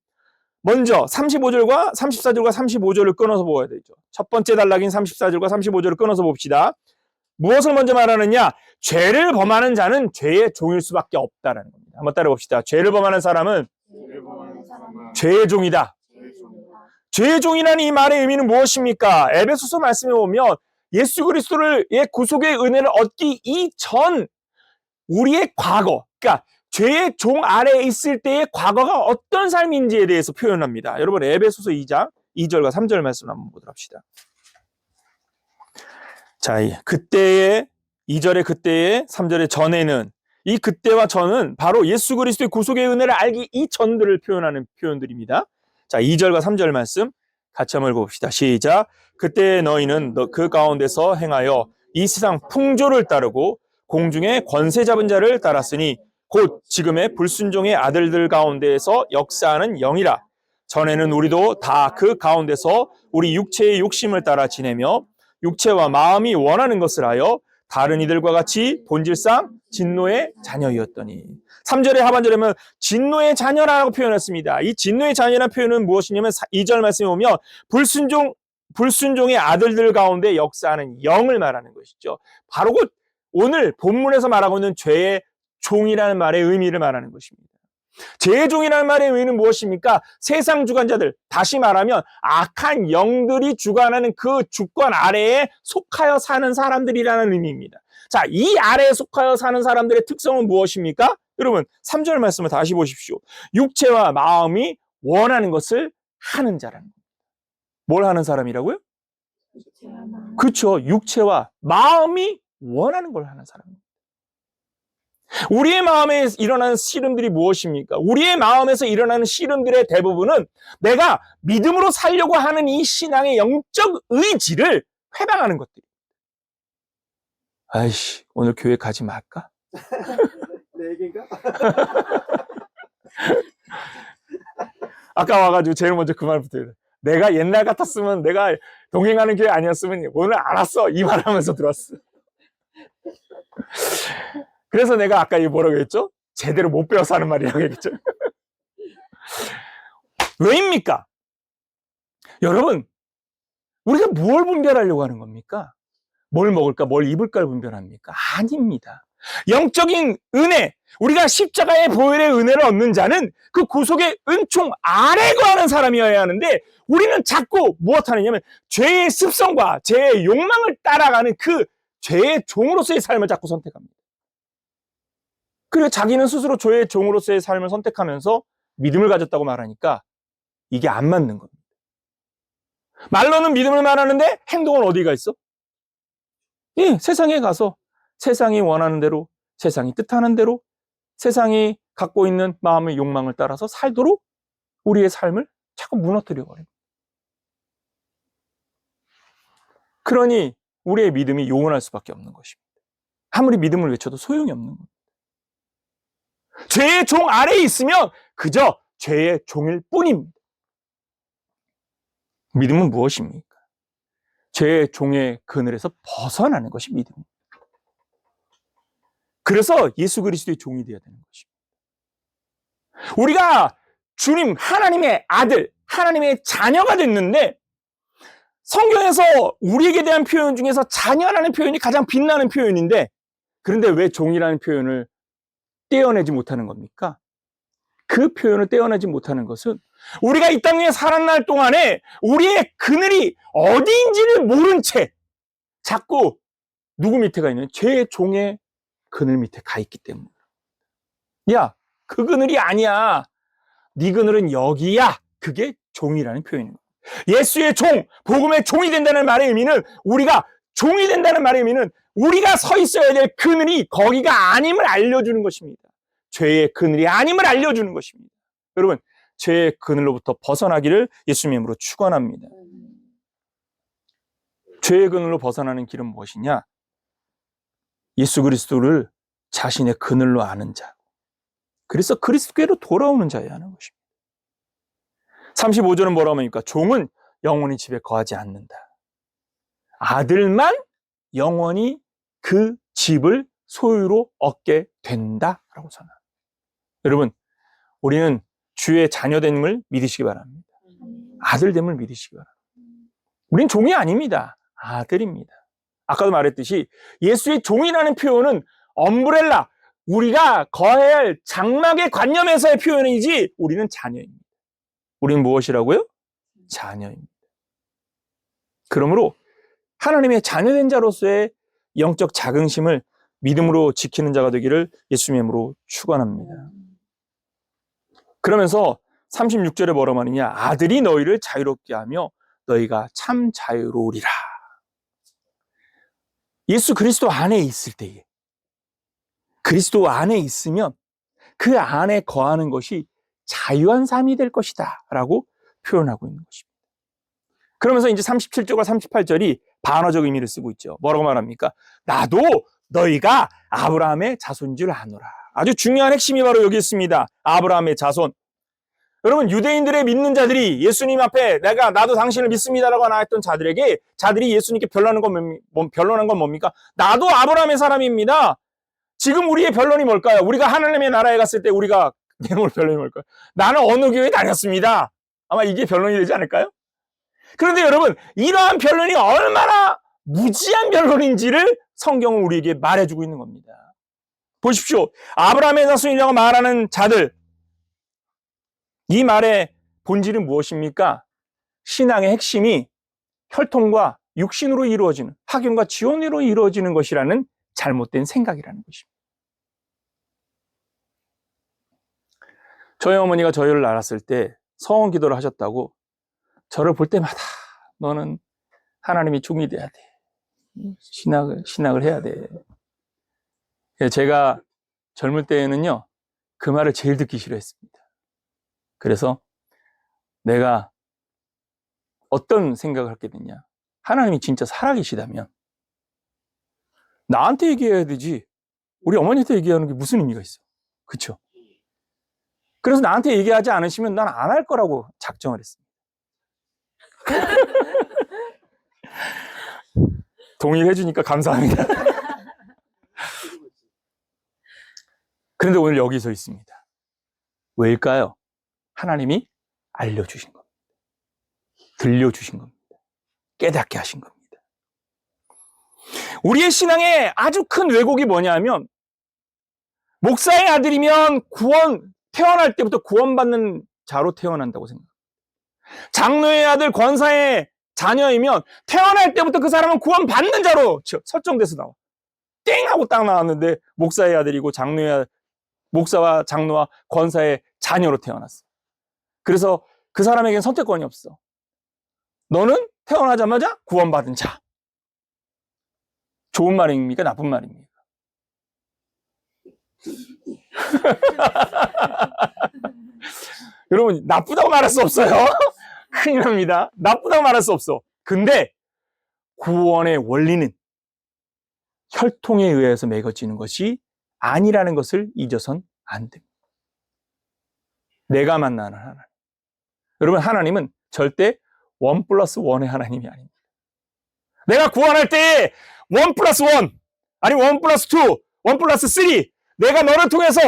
먼저 34절과 35절을 끊어서 보아야 되죠. 첫 번째 단락인 34절과 35절을 끊어서 봅시다. 무엇을 먼저 말하느냐? 죄를 범하는 자는 죄의 종일 수밖에 없다라는 겁니다. 한번 따라 봅시다. 죄를 범하는 사람은 죄의 종이다. 죄의 종이라는 이 말의 의미는 무엇입니까? 에베소서 말씀에 보면 예수 그리스도의 구속의 은혜를 얻기 이전 우리의 과거, 그러니까 죄의 종 아래에 있을 때의 과거가 어떤 삶인지에 대해서 표현합니다. 여러분, 에베소서 2장 2절과 3절 말씀 한번 보도록 합시다. 자, 그때의 2절의 그때의 3절의 전에는, 이 그때와 전은 바로 예수 그리스도의 구속의 은혜를 알기 이전들을 표현하는 표현들입니다. 자, 2절과 3절 말씀 같이 한번 읽어봅시다. 시작. 그때 너희는 그 가운데서 행하여 이 세상 풍조를 따르고 공중의 권세 잡은 자를 따랐으니 곧 지금의 불순종의 아들들 가운데에서 역사하는 영이라. 전에는 우리도 다 그 가운데서 우리 육체의 욕심을 따라 지내며 육체와 마음이 원하는 것을 하여 다른 이들과 같이 본질상 진노의 자녀이었더니. 3절의 하반절에는 진노의 자녀라고 표현했습니다. 이 진노의 자녀라는 표현은 무엇이냐면 2절 말씀에 보면 불순종의 아들들 가운데 역사하는 영을 말하는 것이죠. 바로 곧 오늘 본문에서 말하고 있는 죄의 종이라는 말의 의미를 말하는 것입니다. 죄의 종이라는 말의 의미는 무엇입니까? 세상 주관자들, 다시 말하면 악한 영들이 주관하는 그 주권 아래에 속하여 사는 사람들이라는 의미입니다. 자, 이 아래에 속하여 사는 사람들의 특성은 무엇입니까? 여러분, 3절 말씀을 다시 보십시오. 육체와 마음이 원하는 것을 하는 자라는 겁니다. 뭘 하는 사람이라고요? 그렇죠. 육체와 마음이 원하는 걸 하는 사람입니다. 우리의 마음에 일어나는 씨름들이 무엇입니까? 우리의 마음에서 일어나는 씨름들의 대부분은 내가 믿음으로 살려고 하는 이 신앙의 영적 의지를 회방하는 것들입니다. 아이씨, 오늘 교회 가지 말까? 내 얘기인가? 아까 와가지고 제일 먼저 그 말부터 해요. 내가 옛날 같았으면, 내가 동행하는 교회 아니었으면 오늘 알았어, 이 말하면서 들었어. 그래서 내가 아까 이 뭐라고 했죠? 제대로 못 배워서 하는 말이라고 했죠. 왜입니까? 여러분, 우리가 뭘 분별하려고 하는 겁니까? 뭘 먹을까, 뭘 입을까를 분별합니까? 아닙니다. 영적인 은혜, 우리가 십자가의 보혈의 은혜를 얻는 자는 그 구속의 은총 아래 거하는 사람이어야 하는데, 우리는 자꾸 무엇 하느냐면 죄의 습성과 죄의 욕망을 따라가는 그 죄의 종으로서의 삶을 자꾸 선택합니다. 그리고 자기는 스스로 죄의 종으로서의 삶을 선택하면서 믿음을 가졌다고 말하니까 이게 안 맞는 겁니다. 말로는 믿음을 말하는데 행동은 어디가 있어? 예, 세상에 가서 세상이 원하는 대로, 세상이 뜻하는 대로, 세상이 갖고 있는 마음의 욕망을 따라서 살도록 우리의 삶을 자꾸 무너뜨려 버립니다. 그러니 우리의 믿음이 요원할 수밖에 없는 것입니다. 아무리 믿음을 외쳐도 소용이 없는 겁니다. 죄의 종 아래에 있으면 그저 죄의 종일 뿐입니다. 믿음은 무엇입니까? 죄의 종의 그늘에서 벗어나는 것이 믿음입니다. 그래서 예수 그리스도의 종이 되어야 되는 것입니다. 우리가 주님, 하나님의 아들, 하나님의 자녀가 됐는데, 성경에서 우리에게 대한 표현 중에서 자녀라는 표현이 가장 빛나는 표현인데, 그런데 왜 종이라는 표현을 떼어내지 못하는 겁니까? 그 표현을 떼어내지 못하는 것은 우리가 이 땅에 살아날 동안에 우리의 그늘이 어디인지를 모른 채 자꾸 누구 밑에 가 있는 죄의 종의 그늘 밑에 가 있기 때문에. 야, 그 그늘이 아니야. 네 그늘은 여기야. 그게 종이라는 표현입니다. 예수의 종, 복음의 종이 된다는 말의 의미는, 우리가 종이 된다는 말의 의미는 우리가 서 있어야 될 그늘이 거기가 아님을 알려주는 것입니다. 죄의 그늘이 아님을 알려주는 것입니다. 여러분, 죄의 그늘로부터 벗어나기를 예수님의 이름으로 축원합니다. 죄의 그늘로 벗어나는 길은 무엇이냐? 예수 그리스도를 자신의 그늘로 아는 자, 그래서 그리스도께로 돌아오는 자여야 하는 것입니다. 35절은 뭐라고 합니까? 종은 영원히 집에 거하지 않는다. 아들만 영원히 그 집을 소유로 얻게 된다라고 선언합니다. 여러분, 우리는 주의 자녀됨을 믿으시기 바랍니다. 아들됨을 믿으시기 바랍니다. 우린 종이 아닙니다. 아들입니다. 아까도 말했듯이 예수의 종이라는 표현은 엄브렐라, 우리가 거해야 할 장막의 관념에서의 표현이지, 우리는 자녀입니다. 우리는 무엇이라고요? 자녀입니다. 그러므로 하나님의 자녀된 자로서의 영적 자긍심을 믿음으로 지키는 자가 되기를 예수님의 이름으로 축원합니다. 그러면서 36절에 뭐라고 하느냐? 아들이 너희를 자유롭게 하며 너희가 참 자유로우리라. 예수 그리스도 안에 있을 때에, 그리스도 안에 있으면 그 안에 거하는 것이 자유한 삶이 될 것이다 라고 표현하고 있는 것입니다. 그러면서 이제 37절과 38절이 반어적 의미를 쓰고 있죠. 뭐라고 말합니까? 나도 너희가 아브라함의 자손인 줄 아노라. 아주 중요한 핵심이 바로 여기 있습니다. 아브라함의 자손. 여러분, 유대인들의 믿는 자들이 예수님 앞에 나도 당신을 믿습니다라고 나왔던 자들에게, 자들이 예수님께 변론한 건 뭡니까? 나도 아브라함의 사람입니다. 지금 우리의 변론이 뭘까요? 우리가 하나님의 나라에 갔을 때 우리가 내놓을 변론이 뭘까요? 나는 어느 교회 다녔습니다. 아마 이게 변론이 되지 않을까요? 그런데 여러분, 이러한 변론이 얼마나 무지한 변론인지를 성경은 우리에게 말해주고 있는 겁니다. 보십시오. 아브라함의 자손이라고 말하는 자들, 이 말의 본질은 무엇입니까? 신앙의 핵심이 혈통과 육신으로 이루어지는, 학연과 지원으로 이루어지는 것이라는 잘못된 생각이라는 것입니다. 저희 어머니가 저희를 낳았을 때 서원 기도를 하셨다고 저를 볼 때마다 너는 하나님이 종이 돼야 돼. 신학을 해야 돼. 제가 젊을 때에는요, 그 말을 제일 듣기 싫어했습니다. 그래서 내가 어떤 생각을 하게 됐냐. 하나님이 진짜 살아계시다면 나한테 얘기해야 되지. 우리 어머니한테 얘기하는 게 무슨 의미가 있어. 그쵸? 그래서 나한테 얘기하지 않으시면 난 안 할 거라고 작정을 했습니다. 동의해 주니까 감사합니다. 그런데 오늘 여기 서 있습니다. 왜일까요? 하나님이 알려주신 겁니다. 들려주신 겁니다. 깨닫게 하신 겁니다. 우리의 신앙에 아주 큰 왜곡이 뭐냐면, 목사의 아들이면 태어날 때부터 구원받는 자로 태어난다고 생각합니다. 장로의 아들, 권사의 자녀이면 태어날 때부터 그 사람은 구원받는 자로 설정돼서 나와. 땡! 하고 딱 나왔는데 목사의 아들이고 목사와 장로와 권사의 자녀로 태어났어. 그래서 그 사람에겐 선택권이 없어. 너는 태어나자마자 구원받은 자. 좋은 말입니까? 나쁜 말입니까? 여러분, 나쁘다고 말할 수 없어요. 큰일 납니다. 나쁘다고 말할 수 없어. 근데 구원의 원리는 혈통에 의해서 맺어지는 것이 아니라는 것을 잊어선 안 됩니다. 내가 만나는 하나님. 여러분, 하나님은 절대 1+1의 하나님이 아닙니다. 내가 구원할 때 1+1, 아니 1+2, 1+3, 내가 너를 통해서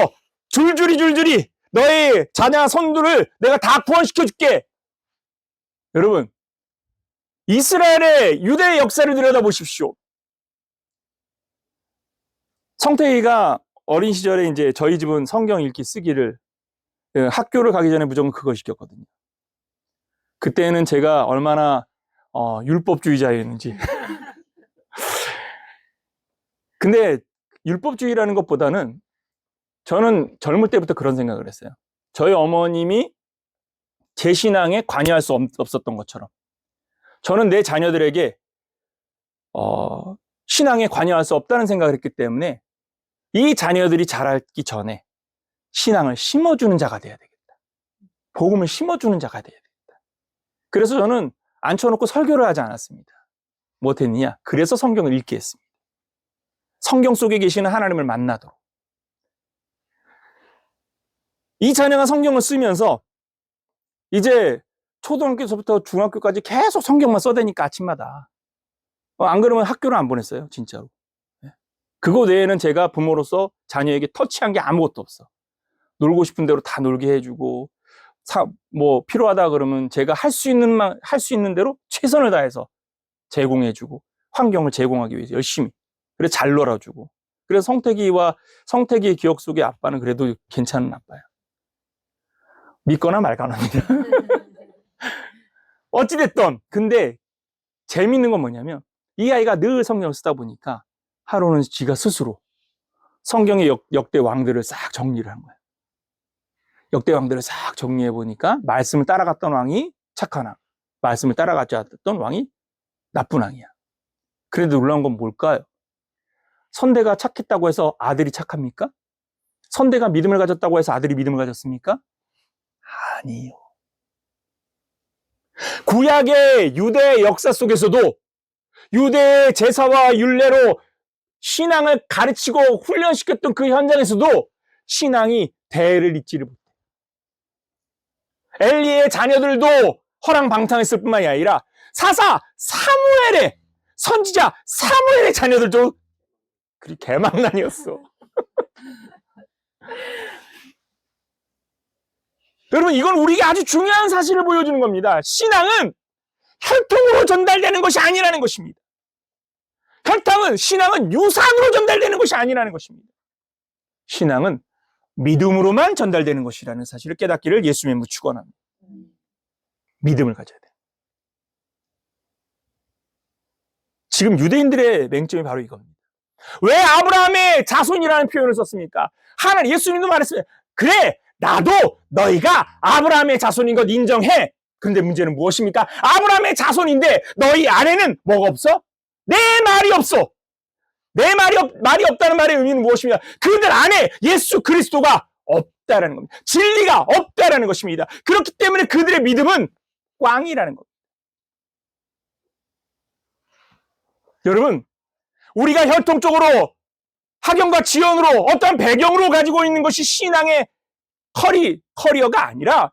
줄줄이 너의 자녀 손들을 내가 다 구원시켜줄게. 여러분, 이스라엘의 유대의 역사를 들여다보십시오. 성태이가 어린 시절에 이제 저희 집은 성경 읽기 쓰기를 학교를 가기 전에 무조건 그거 시켰거든요. 그때는 제가 얼마나 율법주의자였는지. 근데 율법주의라는 것보다는 저는 젊을 때부터 그런 생각을 했어요. 저희 어머님이 제 신앙에 관여할 수 없었던 것처럼 저는 내 자녀들에게 신앙에 관여할 수 없다는 생각을 했기 때문에 이 자녀들이 자라기 전에 신앙을 심어주는 자가 돼야 되겠다. 복음을 심어주는 자가 돼야 되겠다. 그래서 저는 앉혀놓고 설교를 하지 않았습니다. 못했느냐? 그래서 성경을 읽게 했습니다. 성경 속에 계시는 하나님을 만나도록. 이 자녀가 성경을 쓰면서 이제 초등학교에서부터 중학교까지 계속 성경만 써대니까 아침마다. 안 그러면 학교를 안 보냈어요. 진짜로. 그거 외에는 제가 부모로서 자녀에게 터치한 게 아무것도 없어. 놀고 싶은 대로 다 놀게 해주고 필요하다 그러면 제가 할 수 있는 대로 최선을 다해서 제공해주고 환경을 제공하기 위해서 열심히. 그래서 잘 놀아주고. 그래서 성태기의 기억 속에 아빠는 그래도 괜찮은 아빠야. 믿거나 말거나입니다. 어찌됐든 근데 재밌는 건 뭐냐면 이 아이가 늘 성경을 쓰다 보니까 하루는 지가 스스로 성경의 역대 왕들을 싹 정리를 한 거야. 역대 왕들을 싹 정리해 보니까 말씀을 따라갔던 왕이 착한 왕, 말씀을 따라가지 않았던 왕이 나쁜 왕이야. 그래도 놀라운 건 뭘까요? 선대가 착했다고 해서 아들이 착합니까? 선대가 믿음을 가졌다고 해서 아들이 믿음을 가졌습니까? 아니요. 구약의 유대 역사 속에서도 유대의 제사와 율례로 신앙을 가르치고 훈련시켰던 그 현장에서도 신앙이 대를 잇지를 못해. 엘리의 자녀들도 허랑방탕했을 뿐만이 아니라 사무엘의 선지자 사무엘의 자녀들도 그리 개망난이었어. 여러분, 이건 우리에게 아주 중요한 사실을 보여주는 겁니다. 신앙은 혈통으로 전달되는 것이 아니라는 것입니다. 신앙은 유산으로 전달되는 것이 아니라는 것입니다. 신앙은 믿음으로만 전달되는 것이라는 사실을 깨닫기를 예수님은 축원합니다. 믿음을 가져야 돼요. 지금 유대인들의 맹점이 바로 이겁니다. 왜 아브라함의 자손이라는 표현을 썼습니까? 하나님, 예수님도 말했습니다. 그래, 나도 너희가 아브라함의 자손인 것 인정해. 근데 문제는 무엇입니까? 아브라함의 자손인데 너희 안에는 뭐가 없어? 내 말이 없어. 내 말이 없다는 말의 의미는 무엇입니까? 그들 안에 예수 그리스도가 없다라는 겁니다. 진리가 없다라는 것입니다. 그렇기 때문에 그들의 믿음은 꽝이라는 겁니다. 여러분, 우리가 혈통적으로 학연과 지연으로 어떠한 배경으로 가지고 있는 것이 신앙의 커리어가 아니라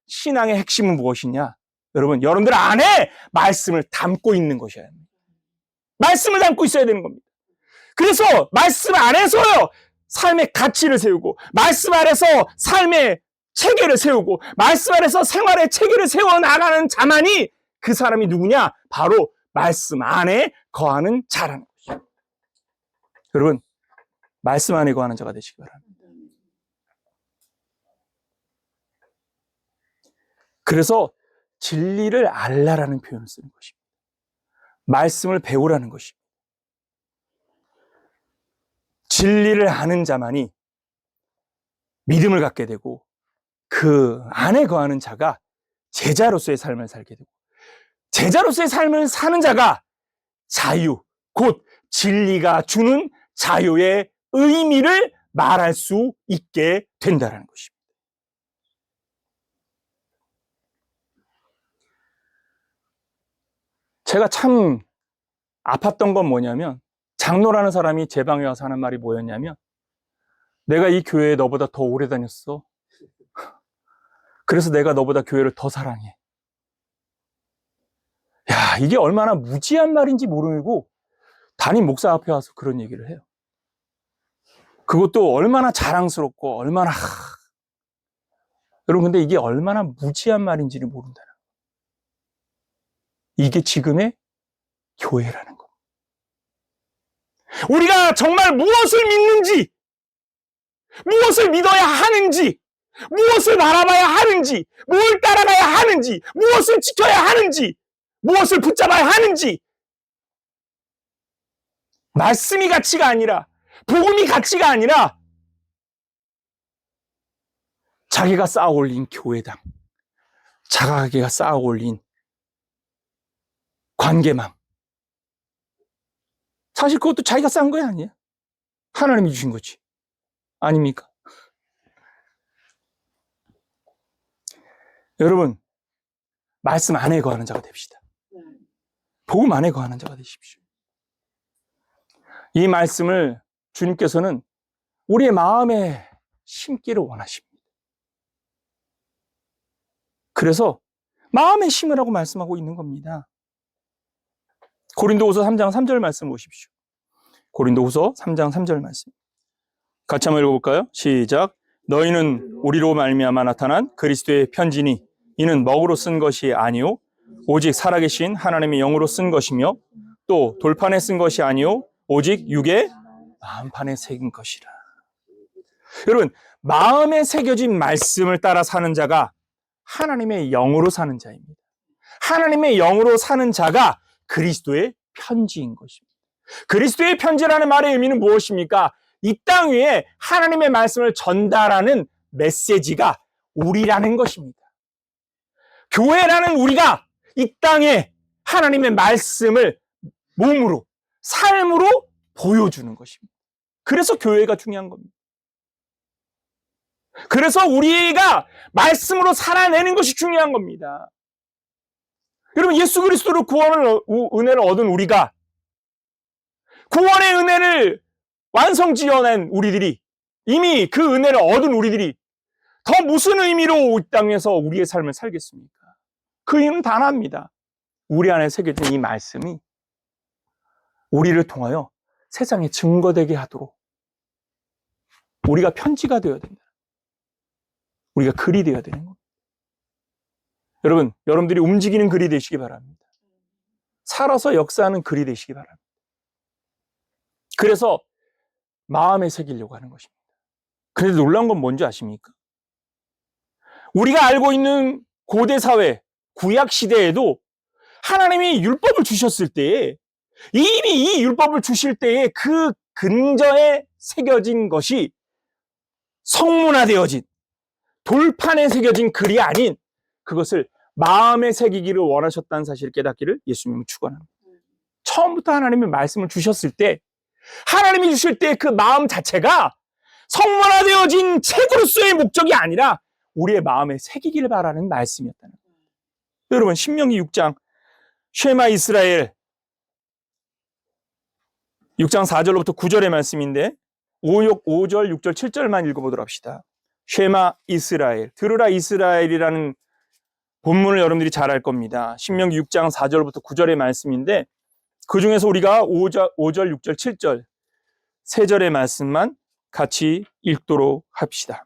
신앙의 핵심은 무엇이냐? 여러분, 여러분들 안에 말씀을 담고 있는 것이에요. 말씀을 담고 있어야 되는 겁니다. 그래서 말씀 안에서요, 삶의 가치를 세우고, 말씀 안에서 삶의 체계를 세우고, 말씀 안에서 생활의 체계를 세워나가는 자만이 그 사람이 누구냐? 바로 말씀 안에 거하는 자라는 것이죠. 여러분, 말씀 안에 거하는 자가 되시기 바랍니다. 그래서 진리를 알라라는 표현을 쓰는 것입니다. 말씀을 배우라는 것입니다. 진리를 아는 자만이 믿음을 갖게 되고 그 안에 거하는 자가 제자로서의 삶을 살게 되고 제자로서의 삶을 사는 자가 자유, 곧 진리가 주는 자유의 의미를 말할 수 있게 된다는 것입니다. 제가 참 아팠던 건 뭐냐면 장로라는 사람이 제 방에 와서 하는 말이 뭐였냐면 내가 이 교회에 너보다 더 오래 다녔어. 그래서 내가 너보다 교회를 더 사랑해. 야, 이게 얼마나 무지한 말인지 모르고 담임 목사 앞에 와서 그런 얘기를 해요. 그것도 얼마나 자랑스럽고 얼마나 여러분, 근데 이게 얼마나 무지한 말인지를 모른다는 거예요. 이게 지금의 교회라는 거. 우리가 정말 무엇을 믿는지, 무엇을 믿어야 하는지, 무엇을 바라봐야 하는지, 뭘 따라가야 하는지, 무엇을 지켜야 하는지, 무엇을 붙잡아야 하는지, 말씀이 가치가 아니라, 복음이 가치가 아니라 자기가 쌓아 올린 교회당, 자기가 쌓아 올린 관계망, 사실 그것도 자기가 쌓은 거 아니에요? 하나님이 주신 거지. 아닙니까? 여러분, 말씀 안에 거하는 자가 됩시다. 복음 안에 거하는 자가 되십시오. 이 말씀을 주님께서는 우리의 마음에 심기를 원하십니다. 그래서 마음에 심으라고 말씀하고 있는 겁니다. 고린도후서 3장 3절 말씀 보십시오. 고린도후서 3장 3절 말씀. 같이 한번 읽어볼까요? 시작. 너희는 우리로 말미암아 나타난 그리스도의 편지니 이는 먹으로 쓴 것이 아니요 오직 살아계신 하나님의 영으로 쓴 것이며 또 돌판에 쓴 것이 아니요 오직 육의 마음판에 새긴 것이라. 여러분, 마음에 새겨진 말씀을 따라 사는 자가 하나님의 영으로 사는 자입니다. 하나님의 영으로 사는 자가 그리스도의 편지인 것입니다. 그리스도의 편지라는 말의 의미는 무엇입니까? 이 땅 위에 하나님의 말씀을 전달하는 메시지가 우리라는 것입니다. 교회라는 우리가 이 땅에 하나님의 말씀을 몸으로, 삶으로 보여주는 것입니다. 그래서 교회가 중요한 겁니다. 그래서 우리가 말씀으로 살아내는 것이 중요한 겁니다. 여러분, 예수 그리스도로 은혜를 얻은 우리가 구원의 은혜를 완성지어낸 우리들이 이미 그 은혜를 얻은 우리들이 더 무슨 의미로 이 땅에서 우리의 삶을 살겠습니까? 그 이유는 단합니다. 우리 안에 새겨진 이 말씀이 우리를 통하여 세상에 증거되게 하도록 우리가 편지가 되어야 된다. 우리가 글이 되어야 되는 겁니다. 여러분, 여러분들이 움직이는 글이 되시기 바랍니다. 살아서 역사하는 글이 되시기 바랍니다. 그래서 마음에 새기려고 하는 것입니다. 그런데 놀라운 건 뭔지 아십니까? 우리가 알고 있는 고대 사회, 구약 시대에도 하나님이 율법을 주셨을 때에 이미 이 율법을 주실 때에 그 근저에 새겨진 것이 성문화되어진 돌판에 새겨진 글이 아닌 그것을 마음에 새기기를 원하셨다는 사실을 깨닫기를 예수님은 축원합니다. 처음부터 하나님의 말씀을 주셨을 때 하나님이 주실 때 그 마음 자체가 성문화되어진 책으로서의 목적이 아니라 우리의 마음에 새기기를 바라는 말씀이었다는 거예요. 여러분 신명기 6장 쉐마 이스라엘 6장 4절로부터 9절의 말씀인데 5절, 6절, 7절만 읽어보도록 합시다. 쉐마 이스라엘, 들으라 이스라엘이라는 본문을 여러분들이 잘 알 겁니다. 신명기 6장 4절부터 9절의 말씀인데 그 중에서 우리가 5절, 6절, 7절 세 절의 말씀만 같이 읽도록 합시다.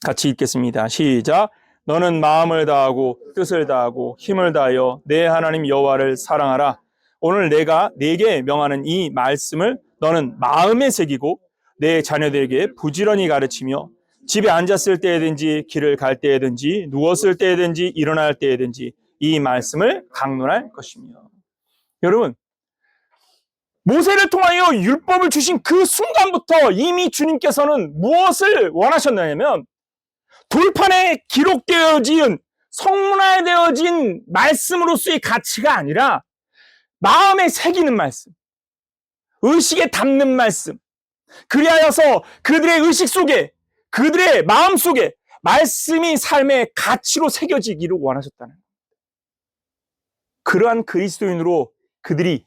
같이 읽겠습니다. 시작. 너는 마음을 다하고 뜻을 다하고 힘을 다하여 내 하나님 여호와를 사랑하라. 오늘 내가 네게 명하는 이 말씀을 너는 마음에 새기고 내 자녀들에게 부지런히 가르치며 집에 앉았을 때든지 길을 갈 때든지 누웠을 때든지 일어날 때든지 이 말씀을 강론할 것이며. 여러분 모세를 통하여 율법을 주신 그 순간부터 이미 주님께서는 무엇을 원하셨느냐면 돌판에 기록되어진 성문화되어진 말씀으로서의 가치가 아니라 마음에 새기는 말씀, 의식에 담는 말씀, 그리하여서 그들의 의식 속에 그들의 마음 속에 말씀이 삶의 가치로 새겨지기를 원하셨다는 겁니다. 그러한 그리스도인으로 그들이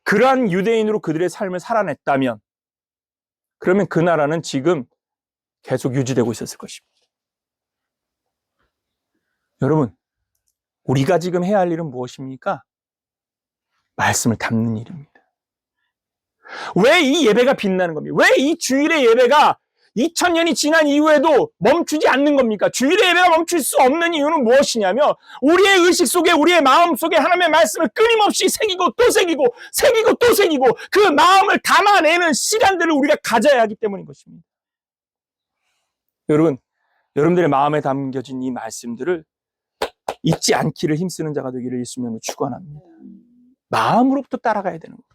그러한 유대인으로 그들의 삶을 살아냈다면 그러면 그 나라는 지금 계속 유지되고 있었을 것입니다. 여러분 우리가 지금 해야 할 일은 무엇입니까? 말씀을 담는 일입니다. 왜 이 예배가 빛나는 겁니까? 왜 이 주일의 예배가 2000년이 지난 이후에도 멈추지 않는 겁니까? 주일의 예배가 멈출 수 없는 이유는 무엇이냐면 우리의 의식 속에 우리의 마음 속에 하나님의 말씀을 끊임없이 새기고 또 새기고 새기고 또 새기고 그 마음을 담아내는 시간들을 우리가 가져야 하기 때문인 것입니다. 여러분, 여러분들의 마음에 담겨진 이 말씀들을 잊지 않기를 힘쓰는 자가 되기를 예수님으로 축원합니다. 마음으로부터 따라가야 되는 겁니다.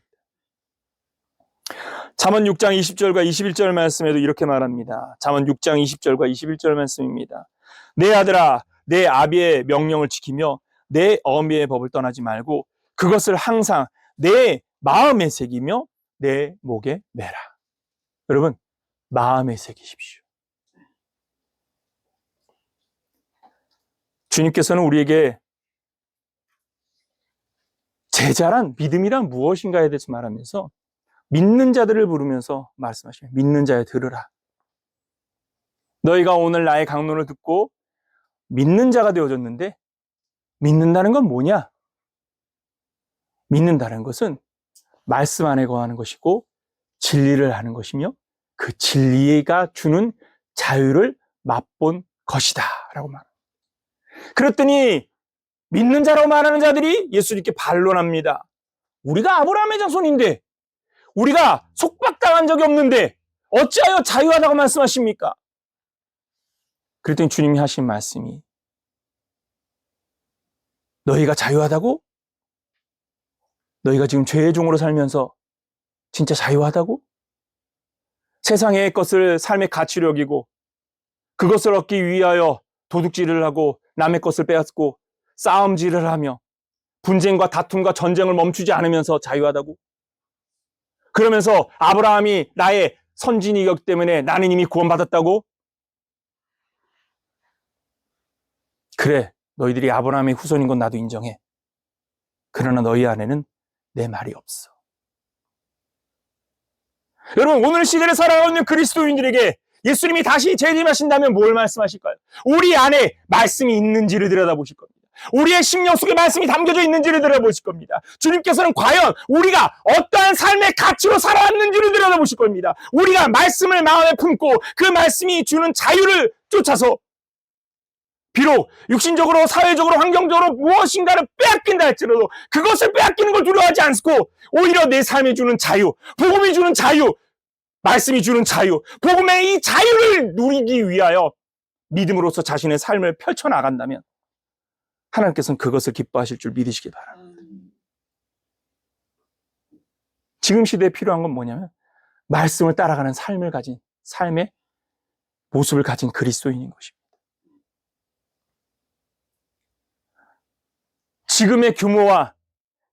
잠언 6장 20절과 21절 말씀에도 이렇게 말합니다. 잠언 6장 20절과 21절 말씀입니다. 내 아들아 내 아비의 명령을 지키며 내 어미의 법을 떠나지 말고 그것을 항상 내 마음에 새기며 내 목에 매라. 여러분 마음에 새기십시오. 주님께서는 우리에게 제자란 믿음이란 무엇인가에 대해서 말하면서 믿는 자들을 부르면서 말씀하십니다. 믿는 자여 들으라. 너희가 오늘 나의 강론을 듣고 믿는 자가 되어졌는데 믿는다는 건 뭐냐? 믿는다는 것은 말씀 안에 거하는 것이고 진리를 하는 것이며 그 진리가 주는 자유를 맛본 것이다 라고 말합니다. 그랬더니 믿는 자라고 말하는 자들이 예수님께 반론합니다. 우리가 아브라함의 자손인데 우리가 속박당한 적이 없는데 어찌하여 자유하다고 말씀하십니까? 그랬더니 주님이 하신 말씀이 너희가 자유하다고? 너희가 지금 죄의 종으로 살면서 진짜 자유하다고? 세상의 것을 삶의 가치로 여기고 그것을 얻기 위하여 도둑질을 하고 남의 것을 빼앗고 싸움질을 하며 분쟁과 다툼과 전쟁을 멈추지 않으면서 자유하다고? 그러면서 아브라함이 나의 선진이기 때문에 나는 이미 구원받았다고? 그래, 너희들이 아브라함의 후손인 건 나도 인정해. 그러나 너희 안에는 내 말이 없어. 여러분, 오늘 시대를 살아가고 있는 그리스도인들에게 예수님이 다시 재림하신다면 뭘 말씀하실까요? 우리 안에 말씀이 있는지를 들여다보실 겁니다. 우리의 심령 속에 말씀이 담겨져 있는지를 들여다보실 겁니다. 주님께서는 과연 우리가 어떠한 삶의 가치로 살아왔는지를 들여다보실 겁니다. 우리가 말씀을 마음에 품고 그 말씀이 주는 자유를 쫓아서 비록 육신적으로 사회적으로 환경적으로 무엇인가를 빼앗긴다 할지라도 그것을 빼앗기는 걸 두려워하지 않고 오히려 내 삶이 주는 자유, 복음이 주는 자유, 말씀이 주는 자유, 복음의 이 자유를 누리기 위하여 믿음으로써 자신의 삶을 펼쳐나간다면 하나님께서는 그것을 기뻐하실 줄 믿으시기 바랍니다. 지금 시대에 필요한 건 뭐냐면 말씀을 따라가는 삶의 모습을 가진 그리스도인인 것입니다. 지금의 규모와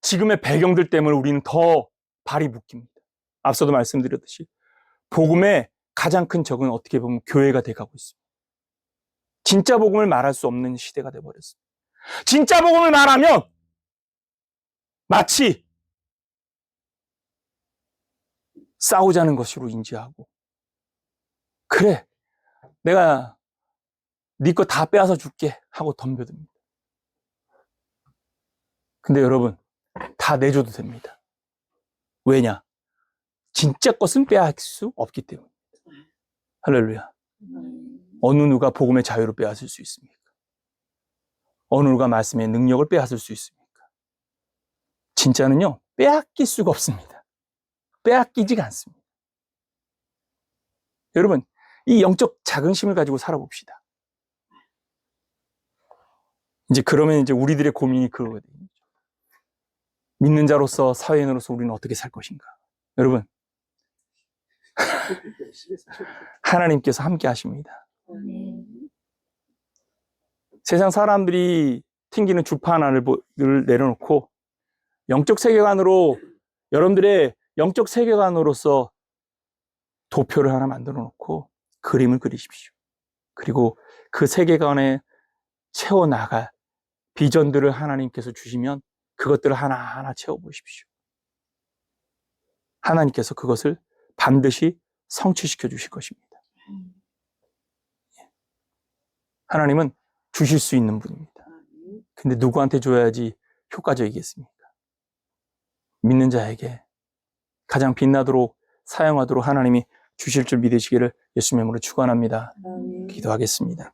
지금의 배경들 때문에 우리는 더 발이 묶입니다. 앞서도 말씀드렸듯이 복음의 가장 큰 적은 어떻게 보면 교회가 돼가고 있습니다. 진짜 복음을 말할 수 없는 시대가 돼버렸습니다. 진짜 복음을 말하면 마치 싸우자는 것으로 인지하고, 그래, 내가 네 거 다 빼앗아 줄게 하고 덤벼듭니다. 근데 여러분, 다 내줘도 됩니다. 왜냐? 진짜 것은 빼앗을 수 없기 때문입니다. 할렐루야. 어느 누가 복음의 자유를 빼앗을 수 있습니까? 어느 누가 말씀의 능력을 빼앗을 수 있습니까? 진짜는요, 빼앗길 수가 없습니다. 빼앗기지가 않습니다. 여러분, 이 영적 자긍심을 가지고 살아봅시다. 그러면 우리들의 고민이 그거거든요. 믿는 자로서, 사회인으로서 우리는 어떻게 살 것인가? 여러분, 하나님께서 함께 하십니다. 세상 사람들이 튕기는 주판 하나를 내려놓고 영적 세계관으로, 여러분들의 영적 세계관으로서 도표를 하나 만들어 놓고 그림을 그리십시오. 그리고 그 세계관에 채워나갈 비전들을 하나님께서 주시면 그것들을 하나하나 채워보십시오. 하나님께서 그것을 반드시 성취시켜 주실 것입니다. 하나님은 주실 수 있는 분입니다. 근데 누구한테 줘야지 효과적이겠습니까? 믿는 자에게 가장 빛나도록 사용하도록 하나님이 주실 줄 믿으시기를 예수님의 이름으로 축원합니다. 기도하겠습니다.